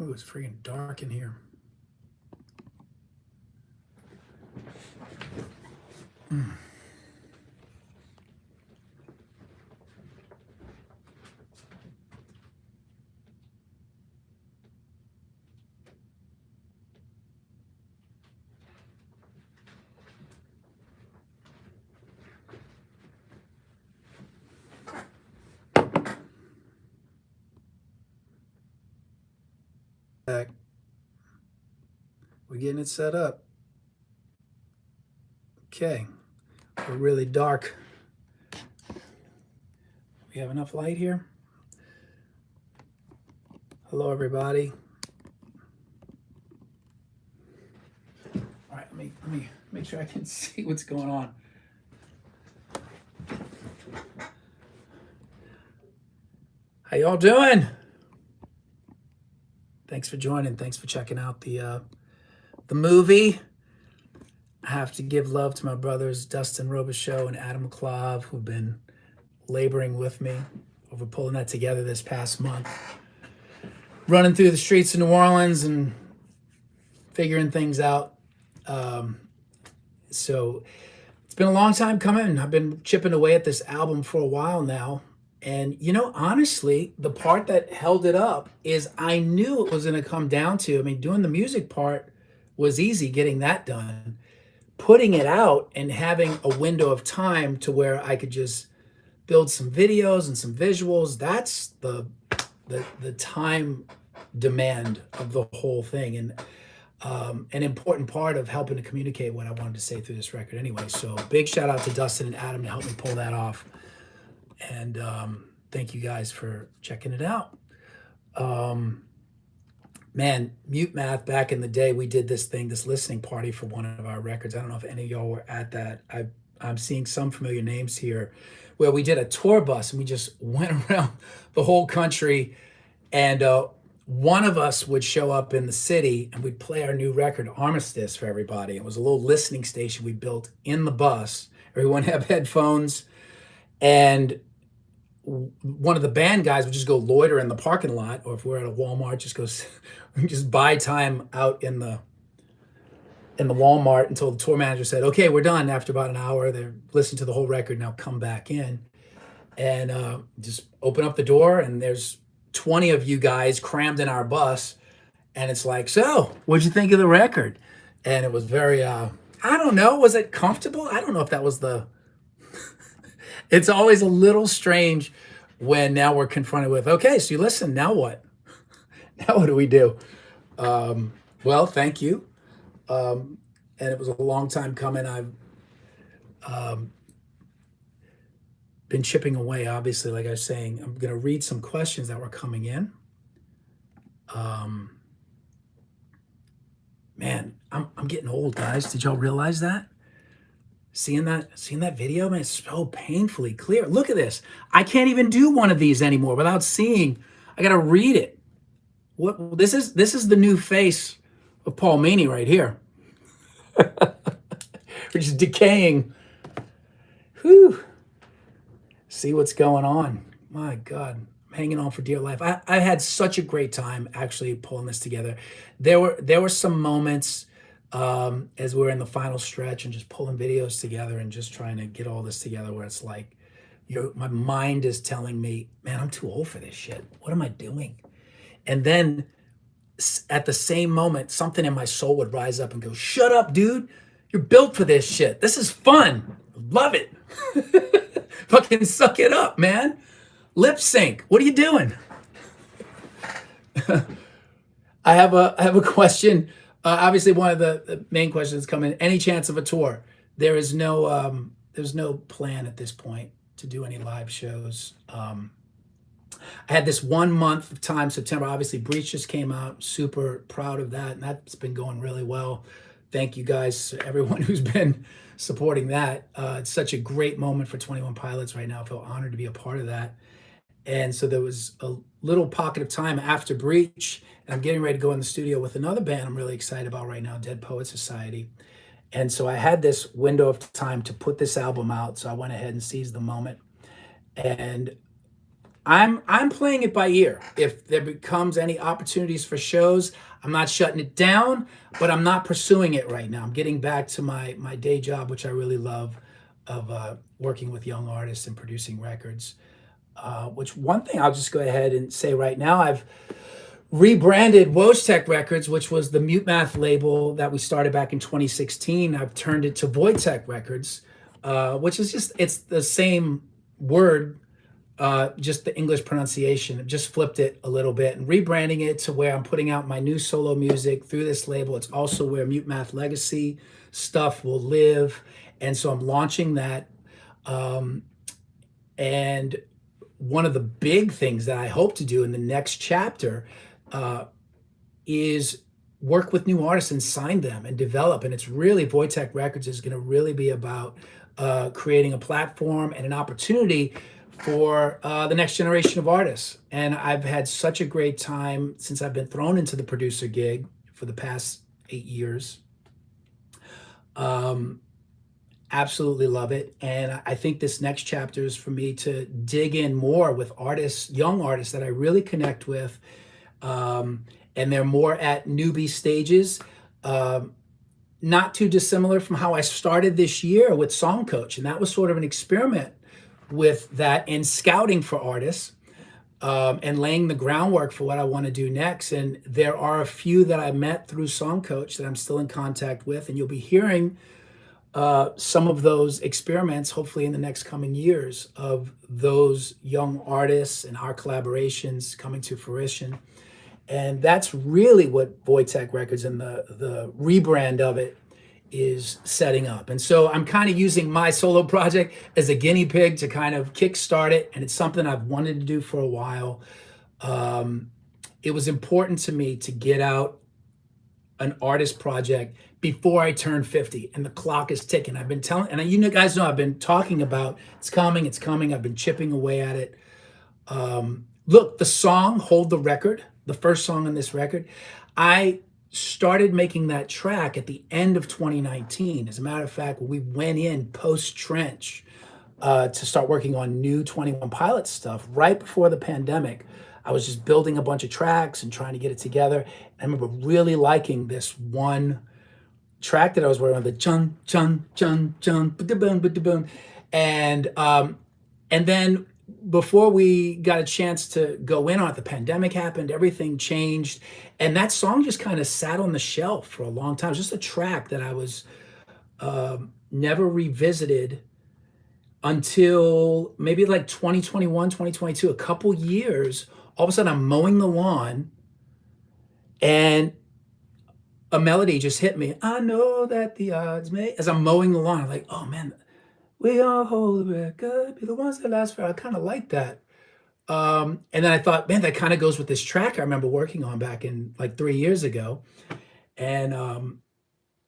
Ooh, it's freaking dark in here. We're getting it set up. Okay, we're really dark. We have enough light here. Hello, everybody. All right, let me make sure I can see what's going on. How y'all doing? Thanks for joining. Thanks for checking out the movie. I have to give love to my brothers Dustin Robichaux and Adam McClave, who've been laboring with me over pulling that together this past month. Running through the streets of New Orleans and figuring things out. So it's been a long time coming. I've been chipping away at this album for a while now. And, you know, honestly, the part that held it up is I knew it was going to come down to, I mean, doing the music part was easy, getting that done. Putting it out and having a window of time to where I could just build some videos and some visuals, that's the time demand of the whole thing. And an important part of helping to communicate what I wanted to say through this record anyway. So big shout out to Dustin and Adam to help me pull that off. And thank you guys for checking it out. Man, Mutemath, back in the day, we did this thing, this listening party for one of our records. I don't know if any of y'all were at that. I'm seeing some familiar names here, where we did a tour bus and we just went around the whole country. And one of us would show up in the city and we'd play our new record, Armistice, for everybody. It was a little listening station we built in the bus. Everyone had headphones. And one of the band guys would just go loiter in the parking lot, or if we're at a Walmart, just buy time out in the Walmart until the tour manager said, okay, we're done. After about an hour, they're listening to the whole record, now come back in. And just open up the door and there's 20 of you guys crammed in our bus. And it's like, so what'd you think of the record? And it was very, I don't know, was it comfortable? I don't know if that was it's always a little strange when now we're confronted with, okay, so you listen, now what? Now what do we do? Well, thank you. And it was a long time coming. I've been chipping away, obviously, like I was saying. I'm going to read some questions that were coming in. Man, I'm getting old, guys. Did y'all realize that? Seeing that video, man, it's so painfully clear. Look at this. I can't even do one of these anymore without seeing. I got to read it. What this is the new face of Paul Meany right here. Which is decaying. Whew. See what's going on. My God, I'm hanging on for dear life. I had such a great time actually pulling this together. There were some moments as we're in the final stretch and just pulling videos together and just trying to get all this together where it's like, my mind is telling me, man, I'm too old for this shit. What am I doing? And then at the same moment, something in my soul would rise up and go, shut up, dude. You're built for this shit. This is fun. Love it. Fucking suck it up, man. Lip sync. What are you doing? I have a question. Obviously, one of the main questions coming. Any chance of a tour? There's no plan at this point to do any live shows. I had this 1 month of time, September. Obviously, Breach just came out. Super proud of that, and that's been going really well. Thank you guys, everyone who's been supporting that. It's such a great moment for 21 Pilots right now. I feel honored to be a part of that. And so there was a little pocket of time after Breach, and I'm getting ready to go in the studio with another band I'm really excited about right now, Dead Poet Society. And so I had this window of time to put this album out, so I went ahead and seized the moment. And I'm playing it by ear. If there becomes any opportunities for shows, I'm not shutting it down, but I'm not pursuing it right now. I'm getting back to my day job, which I really love, of working with young artists and producing records. Which one thing I'll just go ahead and say right now, I've rebranded Voytech Records, which was the Mutemath label that we started back in 2016. I've turned it to Voytech Records, which is just, it's the same word, just the English pronunciation. I've just flipped it a little bit and rebranding it to where I'm putting out my new solo music through this label. It's also where Mutemath Legacy stuff will live. And so I'm launching that. And one of the big things that I hope to do in the next chapter uh, is work with new artists and sign them and develop. And it's really, Voytech Records is going to really be about creating a platform and an opportunity for the next generation of artists. And I've had such a great time since I've been thrown into the producer gig for the past 8 years. Um, Absolutely love it. And I think this next chapter is for me to dig in more with artists, young artists that I really connect with. Um, and they're more at newbie stages. Um, Not too dissimilar from how I started this year with Song Coach. And that was sort of an experiment with that in scouting for artists, and laying the groundwork for what I want to do next. And there are a few that I met through Song Coach that I'm still in contact with. And you'll be hearing some of those experiments, hopefully in the next coming years, of those young artists and our collaborations coming to fruition. And that's really what Voytech Records and the rebrand of it is setting up. And so I'm kind of using my solo project as a guinea pig to kind of kickstart it. And it's something I've wanted to do for a while. It was important to me to get out an artist project before I turned 50, and the clock is ticking. I've been telling, and you guys know I've been talking about it's coming, it's coming. I've been chipping away at it. Look, the song "Hold the Record," the first song on this record, I started making that track at the end of 2019. As a matter of fact, we went in post Trench to start working on new 21 Pilots stuff right before the pandemic. I was just building a bunch of tracks and trying to get it together. I remember really liking this one track that I was working on, the chun chun chun chun boom boom, and then before we got a chance to go in on it, the pandemic happened, everything changed, and that song just kind of sat on the shelf for a long time. It was just a track that I was never revisited until maybe like 2021, 2022, a couple years. All of a sudden, I'm mowing the lawn, and a melody just hit me. I know that the odds may. As I'm mowing the lawn, I'm like, oh man, we all hold the record, be the ones that last forever. I kind of like that. And then I thought, man, that kind of goes with this track I remember working on back in like 3 years ago. And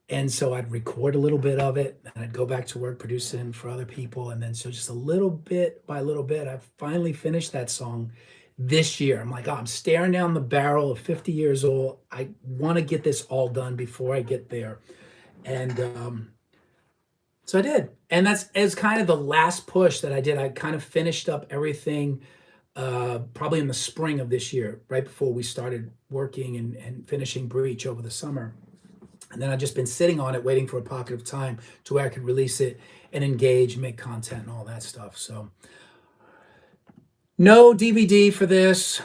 and so I'd record a little bit of it, and I'd go back to work producing for other people. And then so just a little bit by little bit, I finally finished that song this year. I'm like, oh, I'm staring down the barrel of 50 years old. I want to get this all done before I get there. And so I did. And that's as kind of the last push that I did. I kind of finished up everything probably in the spring of this year, right before we started working and finishing Breach over the summer. And then I've just been sitting on it, waiting for a pocket of time to where I could release it and engage, make content, and all that stuff. So, no DVD for this.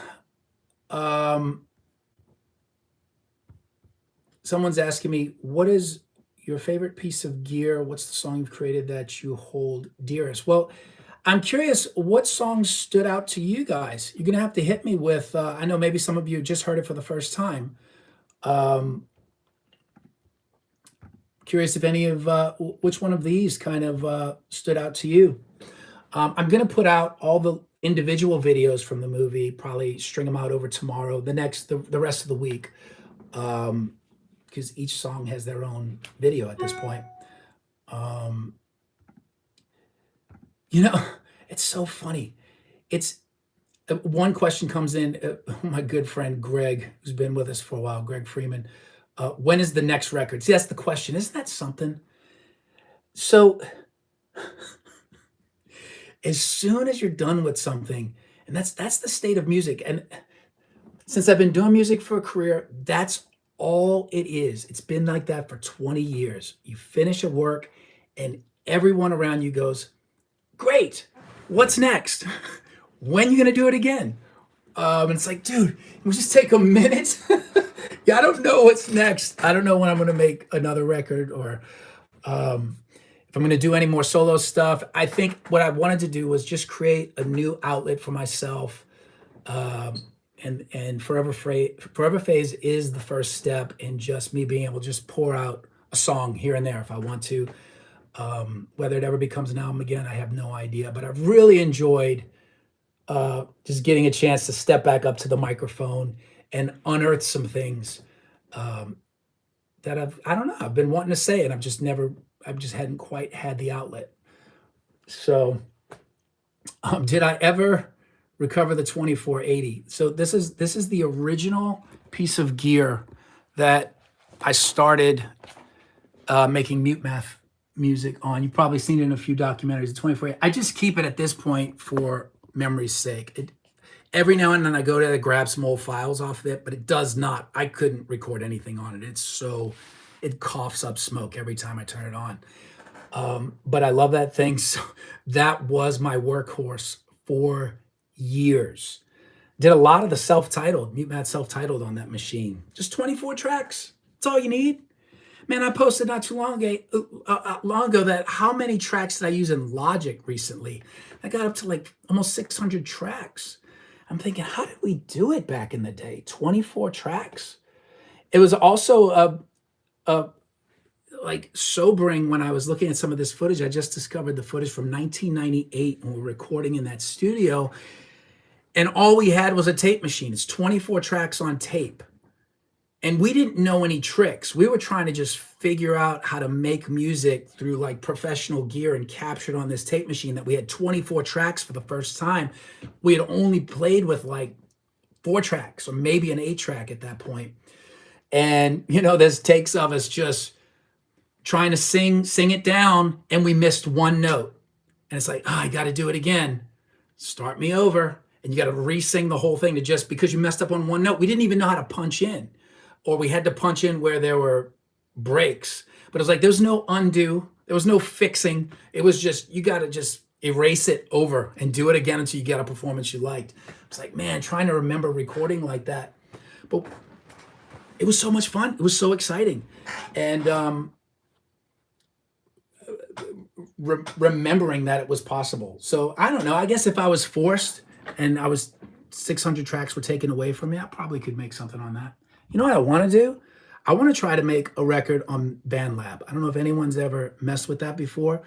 Um, Someone's asking me, what is your favorite piece of gear? What's the song you've created that you hold dearest? Well, I'm curious what songs stood out to you guys. You're going to have to hit me with, I know maybe some of you just heard it for the first time. Um, Curious if any of which one of these kind of stood out to you. I'm going to put out all the individual videos from the movie, probably string them out over tomorrow, the rest of the week, because each song has their own video at this point. Um, you know, it's so funny. It's one question comes in. My good friend Greg, who's been with us for a while, Greg Freeman. When is the next record? See, that's the question. Isn't that something? So, as soon as you're done with something, And that's the state of music. And since I've been doing music for a career, that's all it is. It's been like that for 20 years. You finish a work and everyone around you goes, great, what's next? When are you gonna do it again? And it's like, dude, we just take a minute. Yeah, I don't know what's next. I don't know when I'm gonna make another record or if I'm gonna do any more solo stuff. I think what I wanted to do was just create a new outlet for myself. And Forever Phase is the first step in just me being able to just pour out a song here and there if I want to. Whether it ever becomes an album again, I have no idea. But I've really enjoyed just getting a chance to step back up to the microphone and unearth some things that I don't know, I've been wanting to say, and I just hadn't quite had the outlet. So, did I ever recover the 2480? So this is the original piece of gear that I started making Mutemath music on. You've probably seen it in a few documentaries. The 2480. I just keep it at this point for memory's sake. Every now and then I go to grab some old files off of it, but it does not. I couldn't record anything on it. It coughs up smoke every time I turn it on. But I love that thing. So that was my workhorse for years. Did a lot of the self-titled, Mutemath self-titled on that machine. Just 24 tracks. That's all you need. Man, I posted not too long ago that how many tracks did I use in Logic recently? I got up to like almost 600 tracks. I'm thinking, how did we do it back in the day? 24 tracks. It was also like sobering when I was looking at some of this footage. I just discovered the footage from 1998 when we were recording in that studio, and all we had was a tape machine. It's 24 tracks on tape. And we didn't know any tricks. We were trying to just figure out how to make music through like professional gear and capture it on this tape machine that we had 24 tracks for the first time. We had only played with like 4 tracks or maybe an 8 track at that point. And, there's takes of us just trying to sing it down, and we missed one note. And it's like, I got to do it again. Start me over. And you got to re-sing the whole thing to just because you messed up on one note. We didn't even know how to punch in, or we had to punch in where there were breaks. But it was like, there's no undo. There was no fixing. It was just, you got to just erase it over and do it again until you get a performance you liked. It's like, man, trying to remember recording like that. But it was so much fun. It was so exciting. And remembering that it was possible. So I don't know. I guess if I was forced and 600 tracks were taken away from me, I probably could make something on that. You know what I want to do? I want to try to make a record on BandLab. I don't know if anyone's ever messed with that before.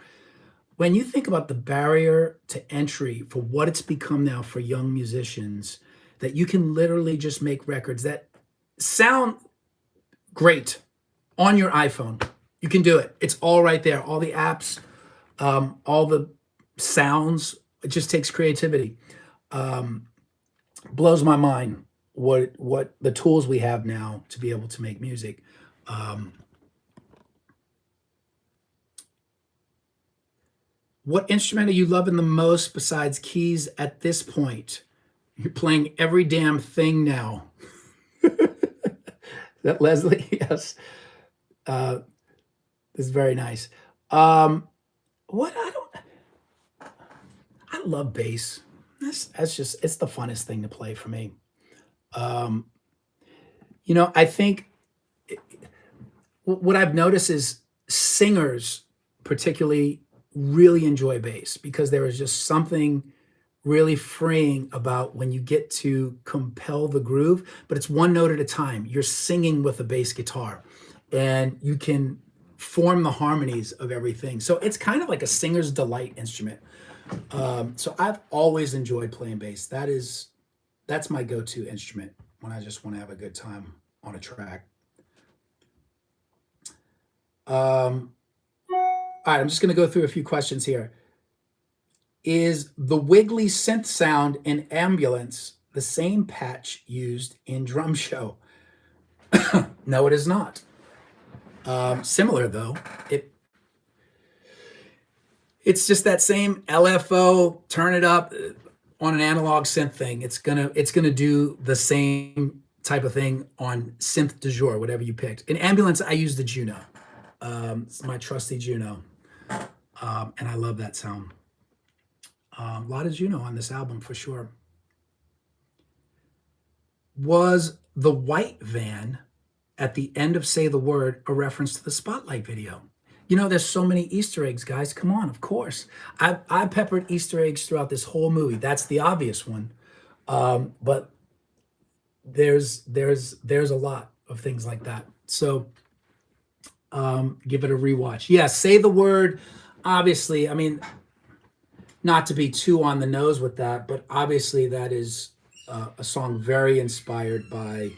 When you think about the barrier to entry for what it's become now for young musicians, that you can literally just make records that sound great on your iPhone. You can do it. It's all right there. All the apps, all the sounds. It just takes creativity. Blows my mind what the tools we have now to be able to make music. What instrument are you loving the most besides keys at this point? You're playing every damn thing now. That Leslie? Yes. It's very nice. I love bass. That's just, it's the funnest thing to play for me. I think what I've noticed is singers particularly really enjoy bass because there is just something really freeing about when you get to compel the groove, but it's one note at a time. You're singing with a bass guitar and you can form the harmonies of everything. So it's kind of like a singer's delight instrument. So I've always enjoyed playing bass. That's my go-to instrument when I just want to have a good time on a track. All right, I'm just going to go through a few questions here. Is the wiggly synth sound in Ambulance the same patch used in Drum Show? No, it is not. Similar though. It's just that same LFO, turn it up. on an analog synth thing, it's gonna do the same type of thing on synth du jour, whatever you picked. In ambulance, I use the Juno. It's my trusty Juno, and I love that sound. A lot of Juno on this album for sure. Was the white van at the end of Say the Word a reference to the Spotlight video? You know, there's so many Easter eggs, guys. Come on, of course. I peppered Easter eggs throughout this whole movie. That's the obvious one. But there's a lot of things like that. So give it a rewatch. Yeah, Say the Word. Obviously, I mean, not to be too on the nose with that, but obviously that is a song very inspired by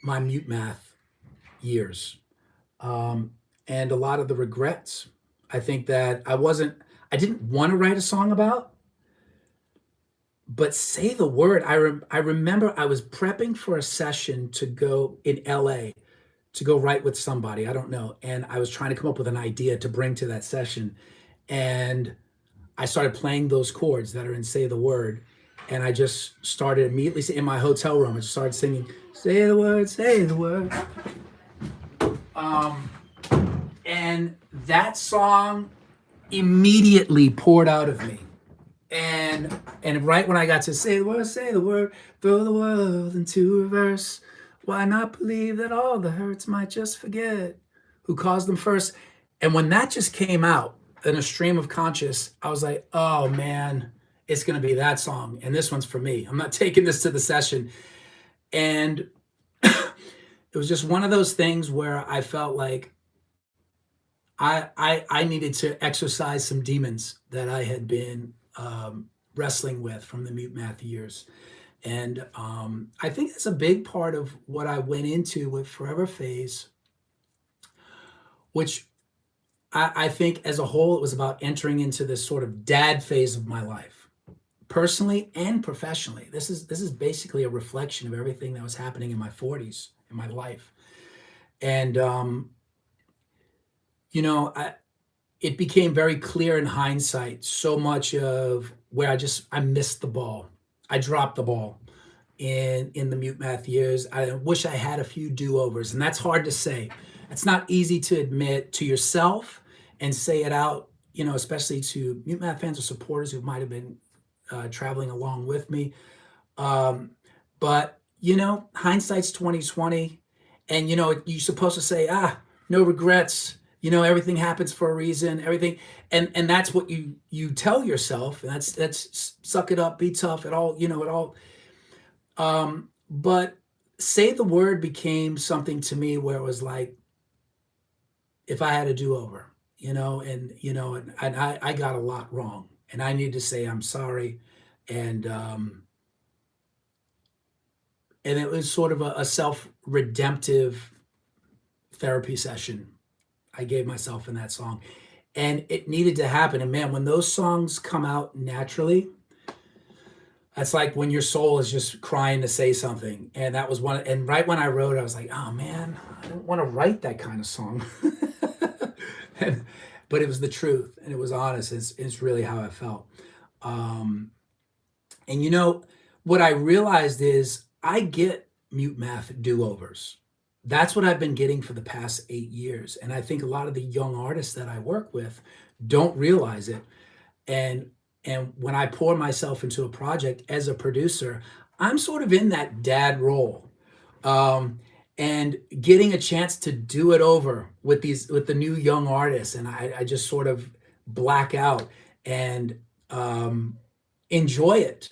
my Mutemath years, and a lot of the regrets. I think that I didn't want to write a song about, but Say the Word. I remember I was prepping for a session to go in LA to go write with somebody. I don't know. And I was trying to come up with an idea to bring to that session. And I started playing those chords that are in Say the Word. And I just started immediately in my hotel room. I just started singing, Say the Word, Say the Word. And that song immediately poured out of me. And right when I got to say the word, throw the world into reverse. Why not believe that all the hurts might just forget who caused them first? And when that just came out in a stream of conscious, I was like, oh man, it's gonna be that song. And this one's for me. I'm not taking this to the session. And it was just one of those things where I felt like I needed to exercise some demons that I had been wrestling with from the Mutemath years. And I think that's a big part of what I went into with Forever Phase, which I think as a whole, it was about entering into this sort of dad phase of my life, personally and professionally. This is basically a reflection of everything that was happening in my 40s in my life. And it became very clear in hindsight, so much of where I missed the ball. I dropped the ball in the Mutemath years. I wish I had a few do-overs, and that's hard to say. It's not easy to admit to yourself and say it out, especially to Mutemath fans or supporters who might have been traveling along with me. But hindsight's 2020, and you're supposed to say, no regrets. Everything happens for a reason. Everything, and that's what you tell yourself. And that's suck it up, be tough. It all, it all. But Say the Word became something to me where it was like, if I had a do over, and I got a lot wrong, and I need to say I'm sorry, and it was sort of a self redemptive therapy session I gave myself in that song. And it needed to happen. And man, when those songs come out naturally, that's like when your soul is just crying to say something. And that was one. And right when I wrote it, I was like, oh man, I don't want to write that kind of song. But it was the truth and it was honest. It's really how I felt. And what I realized is I get Mutemath do-overs. That's what I've been getting for the past 8 years. And I think a lot of the young artists that I work with don't realize it. And when I pour myself into a project as a producer, I'm sort of in that dad role. And getting a chance to do it over with the new young artists. And I just sort of black out and enjoy it.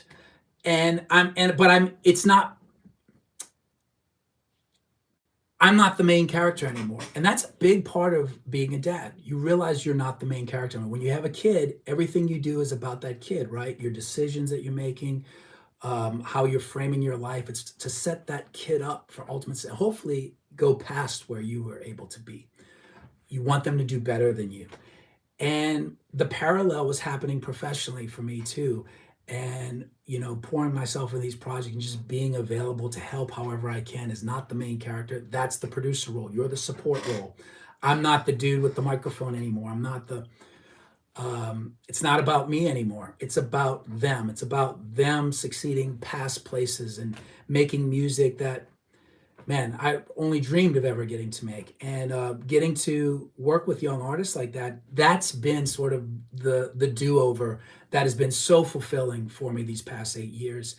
I'm not the main character anymore. And that's a big part of being a dad. You realize you're not the main character. When you have a kid, everything you do is about that kid, right? Your decisions that you're making, how you're framing your life. It's to set that kid up for ultimate, hopefully go past where you were able to be. You want them to do better than you. And the parallel was happening professionally for me too. And pouring myself in these projects and just being available to help however I can is not the main character. That's the producer role. You're the support role. I'm not the dude with the microphone anymore. I'm not the It's not about me anymore. It's about them. It's about them succeeding past places and making music that, man, I only dreamed of ever getting to make. And getting to work with young artists like that, that's been sort of the do-over that has been so fulfilling for me these past 8 years.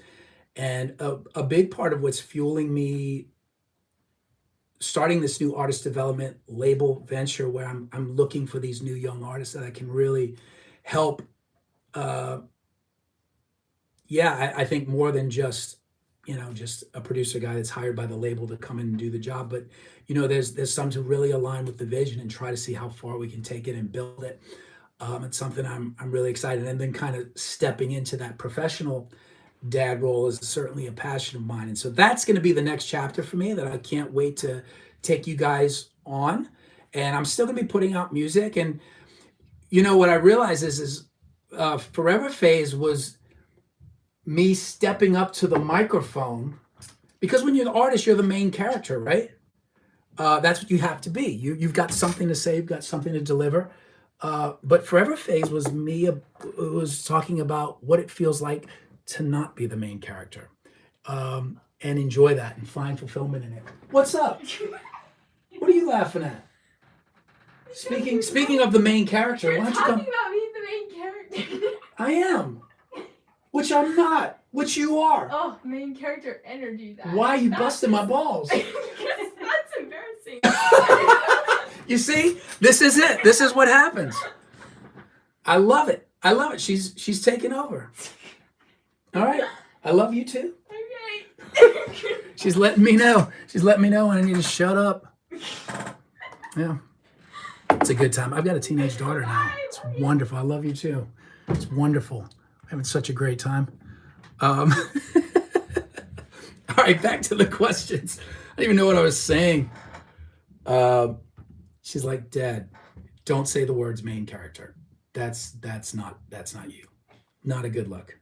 And a big part of what's fueling me starting this new artist development label venture where I'm looking for these new young artists that I can really help. Uh, yeah, I think more than just just a producer guy that's hired by the label to come in and do the job, but there's some to really align with the vision and try to see how far we can take it and build it. It's something I'm really excited, and then kind of stepping into that professional dad role is certainly a passion of mine. And so that's going to be the next chapter for me that I can't wait to take you guys on. And I'm still going to be putting out music. And what I realize is Forever Phase was me stepping up to the microphone, because when you're the artist, you're the main character, right? That's what you have to be. You've got something to say, you've got something to deliver. But Forever Phase was me. Was talking about what it feels like to not be the main character, and enjoy that and find fulfillment in it. What's up? What are you laughing at? Speaking of the main character, You're why don't you talking come? about being the main character. I am, which I'm not, which you are. Oh, main character energy. Why are you busting my balls? Because that's embarrassing. You see, this is it. This is what happens. I love it. I love it. She's taking over. All right. I love you too. Okay. She's letting me know. She's letting me know when I need to shut up. Yeah. It's a good time. I've got a teenage daughter now. It's wonderful. I love you too. It's wonderful. I'm having such a great time. All right, back to the questions. I don't even know what I was saying. She's like, Dad, don't say the words main character. That's not you. Not a good look.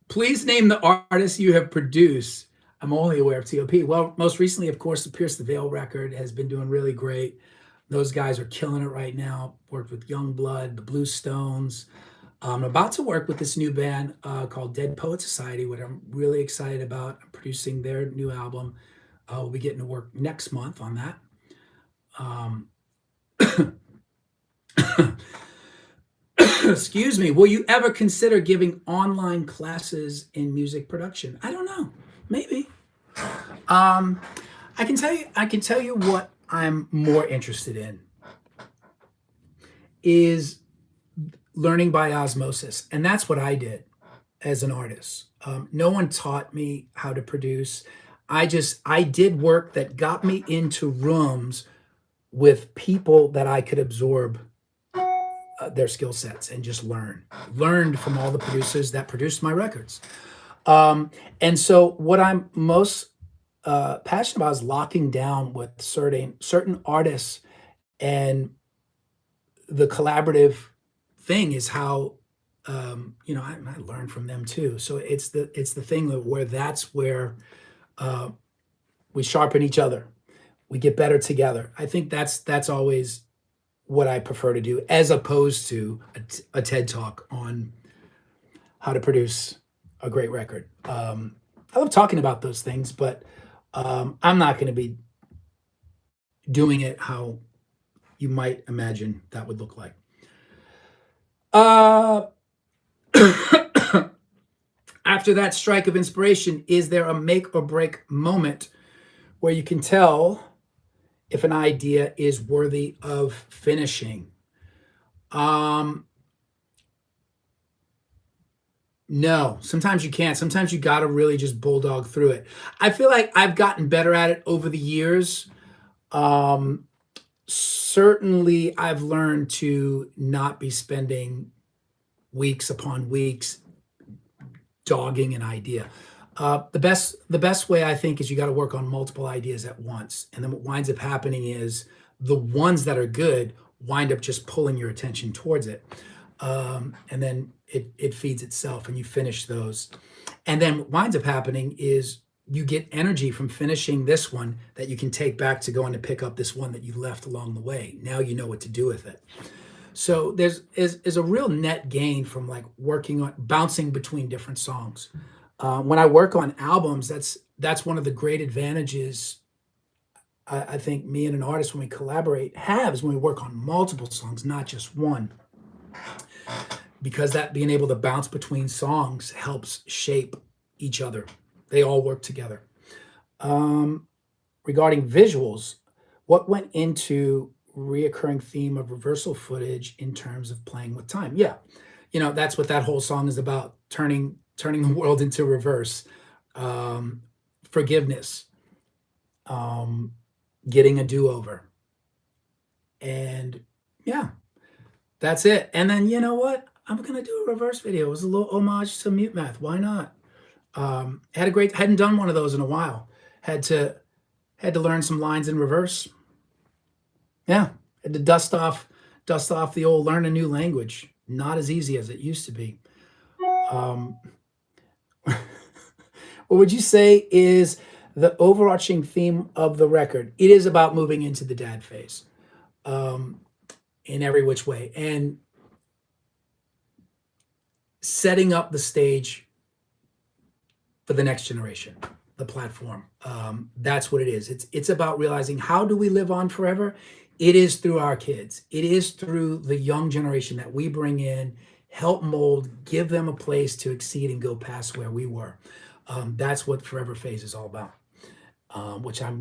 Please name the artists you have produced. I'm only aware of TOP. Well, most recently, of course, the Pierce the Veil record has been doing really great. Those guys are killing it right now. Worked with Youngblood, the Blue Stones. I'm about to work with this new band called Dead Poet Society, what I'm really excited about. I'm producing their new album. We'll be getting to work next month on that. Excuse me. Will you ever consider giving online classes in music production? I don't know. Maybe. I can tell you what I'm more interested in is learning by osmosis. And that's what I did as an artist. No one taught me how to produce. I did work that got me into rooms with people that I could absorb their skill sets and just learned from all the producers that produced my records. And so what I'm most passionate about is locking down with certain artists, and the collaborative thing is how I learn from them too. So it's the thing where that's where we sharpen each other, we get better together. I think that's always what I prefer to do, as opposed to a TED talk on how to produce a great record. I love talking about those things, but I'm not going to be doing it how you might imagine that would look like. After that strike of inspiration, is there a make or break moment where you can tell if an idea is worthy of finishing? No, sometimes you can't. Sometimes you got to really just bulldog through it. I feel like I've gotten better at it over the years. Certainly, I've learned to not be spending weeks upon weeks dogging an idea. The best way, I think, is you got to work on multiple ideas at once. And then what winds up happening is the ones that are good wind up just pulling your attention towards it. And then it feeds itself and you finish those. And then what winds up happening is you get energy from finishing this one that you can take back to going to pick up this one that you left along the way. Now you know what to do with it. So is a real net gain from like working on bouncing between different songs. When I work on albums, that's one of the great advantages I think me and an artist when we collaborate have is when we work on multiple songs, not just one, because that being able to bounce between songs helps shape each other. They all work together. Regarding visuals, what went into reoccurring theme of reversal footage in terms of playing with time? Yeah, that's what that whole song is about: turning the world into reverse, forgiveness, getting a do-over, and yeah, that's it. And then you know what? I'm gonna do a reverse video. It was a little homage to Mutemath. Why not? Hadn't done one of those in a while. Had to learn some lines in reverse. Yeah, had to dust off the old learn a new language. Not as easy as it used to be. Um, what would you say is the overarching theme of the record? It is about moving into the dad phase, in every which way, and setting up the stage for the next generation, the platform. That's what it is. It's about realizing, how do we live on forever? It is through our kids. It is through the young generation that we bring in, help mold, give them a place to exceed and go past where we were. That's what Forever Phase is all about, which I'm